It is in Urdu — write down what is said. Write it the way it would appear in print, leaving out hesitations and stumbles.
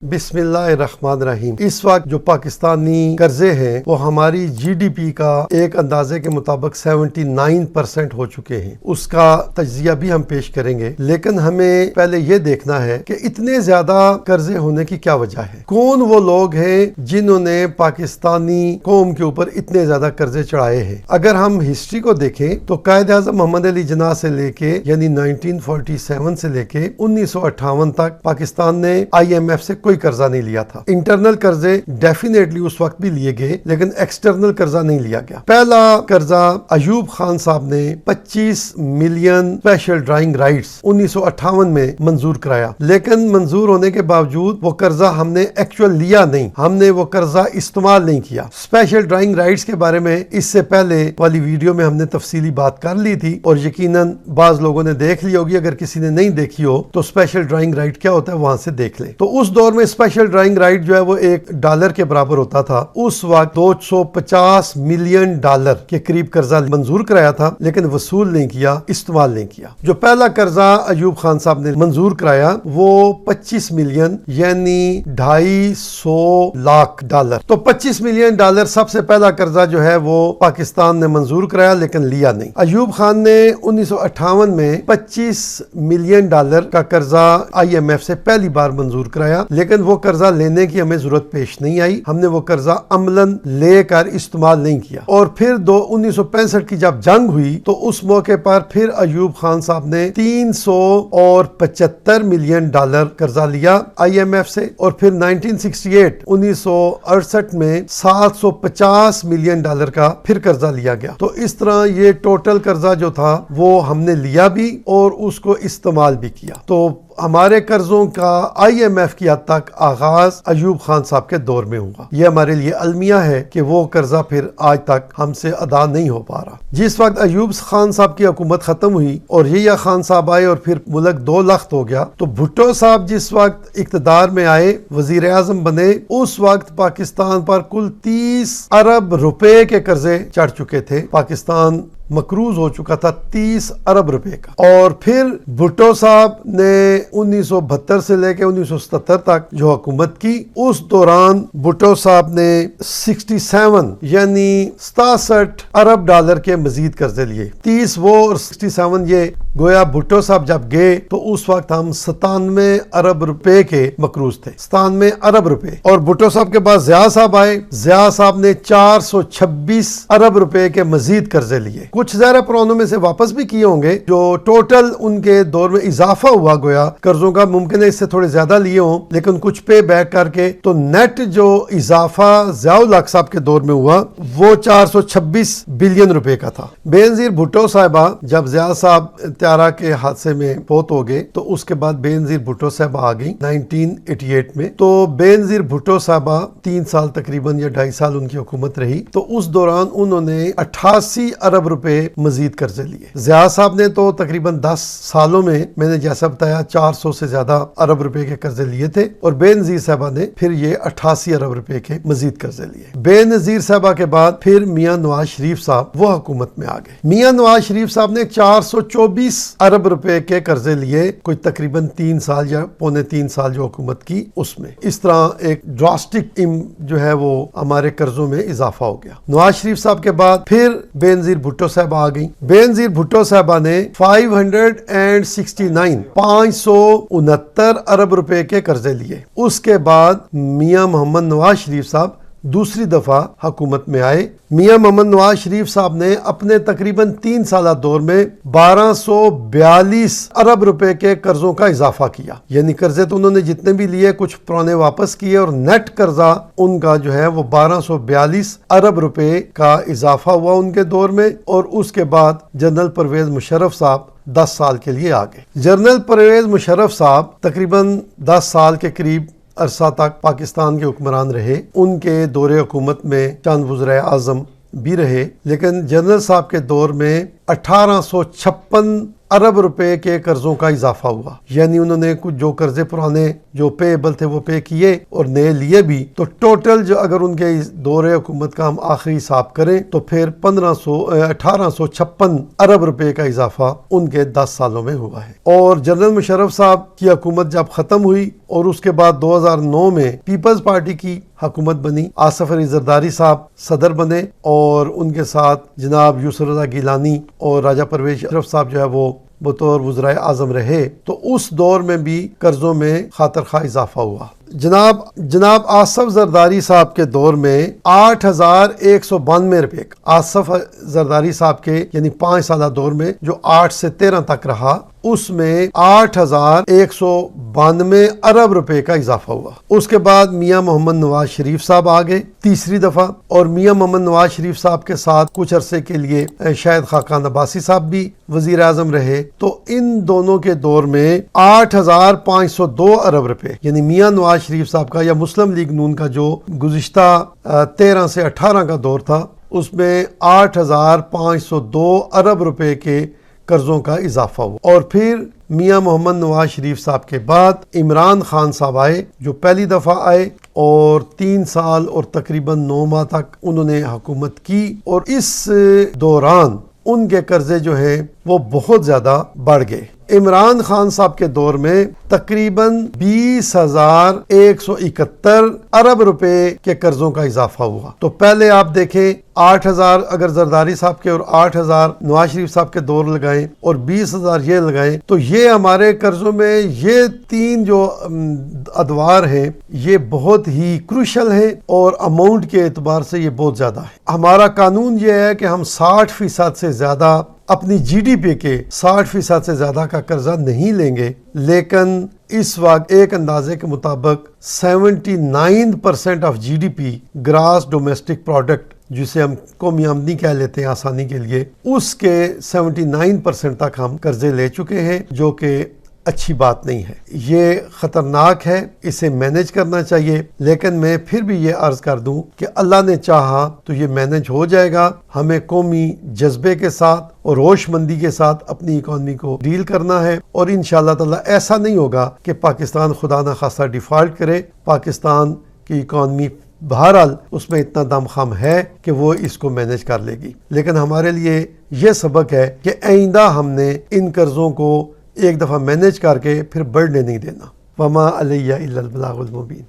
بسم اللہ الرحمن الرحیم۔ اس وقت جو پاکستانی قرضے ہیں وہ ہماری جی ڈی پی کا ایک اندازے کے مطابق 79% ہو چکے ہیں۔ اس کا تجزیہ بھی ہم پیش کریں گے، لیکن ہمیں پہلے یہ دیکھنا ہے کہ اتنے زیادہ قرضے ہونے کی کیا وجہ ہے۔ کون وہ لوگ ہیں جنہوں نے پاکستانی قوم کے اوپر اتنے زیادہ قرضے چڑھائے ہیں۔ اگر ہم ہسٹری کو دیکھیں تو قائد اعظم محمد علی جناح سے لے کے یعنی 1947 سے لے کے 1958 تک پاکستان نے آئی ایم ایف سے کوئی قرضہ نہیں لیا تھا۔ انٹرنل قرضے ڈیفینیٹلی اس وقت بھی لیے گئے، لیکن ایکسٹرنل قرضہ نہیں لیا گیا۔ پہلا قرضہ ایوب خان صاحب نے 25 ملین اسپیشل ڈرائنگ رائٹس 1958 میں منظور کرایا، لیکن منظور ہونے کے باوجود وہ قرضہ ہم نے ایکچوئل لیا نہیں، ہم نے وہ قرضہ استعمال نہیں کیا۔ اسپیشل ڈرائنگ رائٹس کے بارے میں اس سے پہلے والی ویڈیو میں ہم نے تفصیلی بات کر لی تھی، اور یقیناً بعض لوگوں نے دیکھ لی ہوگی۔ اگر کسی نے نہیں دیکھی ہو تو اسپیشل ڈرائنگ رائٹ کیا ہوتا ہے وہاں سے دیکھ لیں۔ تو اس دور میں اسپیشل ڈرائنگ رائٹ جو ہے وہ $1 کے برابر ہوتا تھا۔ اس وقت $250 ملین کے قریب قرضہ منظور کرایا تھا، لیکن وصول نہیں کیا، استعمال نہیں کیا۔ جو پہلا قرضہ ایوب خان صاحب نے منظور کرایا وہ 25 ملین یعنی $250 لاکھ۔ تو $25 ملین سب سے پہلا قرضہ جو ہے وہ پاکستان نے منظور کرایا، لیکن لیا نہیں۔ ایوب خان نے 1958 میں $25 ملین کا قرضہ آئی ایم ایف سے پہلی بار منظور کرایا، لیکن وہ قرضہ لینے کی ہمیں ضرورت پیش نہیں آئی۔ ہم نے وہ قرضہ عملاً لے کر استعمال نہیں کیا۔ اور پھر 1965 کی جب جنگ ہوئی تو اس موقع پر پھر ایوب خان صاحب نے $375 ملین قرضہ لیا آئی ایم ایف سے، اور پھر 1968 میں $750 ملین کا پھر قرضہ لیا گیا۔ تو اس طرح یہ ٹوٹل قرضہ جو تھا وہ ہم نے لیا بھی اور اس کو استعمال بھی کیا۔ تو ہمارے قرضوں کا آئی ایم ایف کی حد تک آغاز ایوب خان صاحب کے دور میں ہوا۔ یہ ہمارے لیے المیہ ہے کہ وہ قرضہ پھر آج تک ہم سے ادا نہیں ہو پا رہا۔ جس وقت ایوب خان صاحب کی حکومت ختم ہوئی اور یحییٰ خان صاحب آئے اور پھر ملک 2 لخت ہو گیا، تو بھٹو صاحب جس وقت اقتدار میں آئے، وزیر اعظم بنے، اس وقت پاکستان پر کل 30 ارب روپے کے قرضے چڑھ چکے تھے۔ پاکستان مقروض ہو چکا تھا 30 ارب روپے کا۔ اور پھر بھٹو صاحب نے 1972 سے لے کے 1977 تک جو حکومت کی، اس دوران بھٹو صاحب نے 67 یعنی 67 ارب کے مزید قرضے لیے۔ 30 وہ اور 67 یہ، گویا بھٹو صاحب جب گئے تو اس وقت ہم 97 ارب روپے کے مقروض تھے، 97 ارب روپے۔ اور بھٹو صاحب کے بعد ضیاء صاحب آئے، ضیاء صاحب نے 426 ارب روپے کے مزید قرضے لیے۔ کچھ زیادہ پرانوں میں سے واپس بھی کیے ہوں گے، جو ٹوٹل ان کے دور میں اضافہ ہوا گویا قرضوں کا، ممکن ہے اس سے تھوڑے زیادہ لیے ہوں، لیکن کچھ پے بیک کر کے تو نیٹ جو اضافہ ضیاء الحق صاحب کے دور میں ہوا وہ 426 بلین روپے کا تھا۔ بے نظیر بھٹو صاحبہ جب ضیاء صاحب طیارہ کے حادثے میں فوت ہو گئے تو اس کے بعد بے نظیر بھٹو صاحبہ آ گئی 1988 میں۔ تو بے نظیر بھٹو صاحبہ 3 سال تقریباً یا 2.5 سال ان کی حکومت رہی، تو اس دوران انہوں نے 88 ارب روپے مزید قرضے لیے۔ ضیاء صاحب نے تو تقریباً 10 سالوں میں نے جیسا بتایا 400 سے زیادہ ارب روپے کے قرضے لیے تھے، اور بے نظیر صاحبہ نے پھر یہ 88 ارب روپے کے مزید قرضے لیے۔ بے نظیر صاحبہ کے بعد پھر میاں نواز شریف صاحب وہ حکومت میں آ گئے۔ میاں نواز شریف صاحب نے 424 ارب روپے کے قرضے لیے، کوئی تقریباً 3 سال یا پونے 3 سال جو حکومت کی اس میں۔ اس طرح ایک ڈراسٹک جو ہے وہ ہمارے قرضوں میں اضافہ ہو گیا۔ نواز شریف صاحب کے بعد پھر بے نظیر بھٹو صاحب آ گئی۔ بے نظیر بھٹو صاحبہ نے 569 ارب روپے کے قرضے لیے۔ اس کے بعد میاں محمد نواز شریف صاحب دوسری دفعہ حکومت میں آئے۔ میاں محمد نواز شریف صاحب نے اپنے تقریباً 3 سالہ دور میں 1242 ارب روپے کے قرضوں کا اضافہ کیا۔ یعنی قرضے تو انہوں نے جتنے بھی لیے کچھ پرانے واپس کیے، اور نیٹ قرضہ ان کا جو ہے وہ 1242 ارب روپے کا اضافہ ہوا ان کے دور میں۔ اور اس کے بعد جنرل پرویز مشرف صاحب 10 سال کے لیے آ گئے۔ جنرل پرویز مشرف صاحب تقریباً 10 سال کے قریب عرصہ تک پاکستان کے حکمران رہے۔ ان کے دور حکومت میں چند وزرائے اعظم بھی رہے، لیکن جنرل صاحب کے دور میں 1856 ارب روپے کے قرضوں کا اضافہ ہوا، یعنی انہوں نے کچھ جو قرضے پرانے جو پے ایبل تھے وہ پے کیے اور نئے لیے بھی، تو ٹوٹل جو اگر ان کے دور حکومت کا ہم آخری حساب کریں تو پھر 1856 ارب روپے کا اضافہ ان کے 10 سالوں میں ہوا ہے۔ اور جنرل مشرف صاحب کی حکومت جب ختم ہوئی اور اس کے بعد 2009 میں پیپلز پارٹی کی حکومت بنی، آصف علی زرداری صاحب صدر بنے اور ان کے ساتھ جناب یوسف رضا گیلانی اور راجہ پرویز اشرف صاحب جو ہے وہ بطور وزرائے اعظم رہے، تو اس دور میں بھی قرضوں میں خاطر خواہ اضافہ ہوا۔ جناب آصف زرداری صاحب کے دور میں 8192 روپے، آصف زرداری صاحب کے یعنی 5 سالہ دور میں جو 8 سے 13 تک رہا، اس میں 8192 ارب روپے کا اضافہ ہوا۔ اس کے بعد میاں محمد نواز شریف صاحب آگئے تیسری دفعہ، اور میاں محمد نواز شریف صاحب کے ساتھ کچھ عرصے کے لیے شاہد خاقان عباسی صاحب بھی وزیر اعظم رہے، تو ان دونوں کے دور میں 8502 ارب روپے، یعنی میاں نواز شریف صاحب کا یا مسلم لیگ نون کا جو گزشتہ 13 سے 18 کا دور تھا، اس میں 8502 ارب روپے کے قرضوں کا اضافہ ہوا۔ اور پھر میاں محمد نواز شریف صاحب کے بعد عمران خان صاحب آئے، جو پہلی دفعہ آئے اور 3 سال اور تقریباً 9 ماہ تک انہوں نے حکومت کی، اور اس دوران ان کے قرضے جو ہیں وہ بہت زیادہ بڑھ گئے۔ عمران خان صاحب کے دور میں تقریباً 20,171 ارب روپے کے قرضوں کا اضافہ ہوا۔ تو پہلے آپ دیکھیں 8,000 اگر زرداری صاحب کے اور 8,000 نواز شریف صاحب کے دور لگائیں اور 20,000 یہ لگائیں، تو یہ ہمارے قرضوں میں یہ 3 جو ادوار ہیں یہ بہت ہی کروشل ہیں، اور اماؤنٹ کے اعتبار سے یہ بہت زیادہ ہے۔ ہمارا قانون یہ ہے کہ ہم 60% سے زیادہ اپنی جی ڈی پی کے 60% سے زیادہ کا قرضہ نہیں لیں گے، لیکن اس وقت ایک اندازے کے مطابق 79% of G D P gross domestic product, جسے ہم قومی آمدنی کہہ لیتے ہیں آسانی کے لیے، اس کے 79% تک ہم قرضے لے چکے ہیں، جو کہ اچھی بات نہیں ہے، یہ خطرناک ہے، اسے مینج کرنا چاہیے۔ لیکن میں پھر بھی یہ عرض کر دوں کہ اللہ نے چاہا تو یہ مینج ہو جائے گا۔ ہمیں قومی جذبے کے ساتھ اور ہوش مندی کے ساتھ اپنی اکانومی کو ڈیل کرنا ہے، اور انشاءاللہ تعالی ایسا نہیں ہوگا کہ پاکستان خدا نہ خواستہ ڈیفالٹ کرے۔ پاکستان کی اکانومی بہرحال اس میں اتنا دم خم ہے کہ وہ اس کو مینج کر لے گی، لیکن ہمارے لیے یہ سبق ہے کہ آئندہ ہم نے ان قرضوں کو ایک دفعہ مینج کر کے پھر بڑھنے نہیں دینا۔ وما علیہ الا البلاغ المبین۔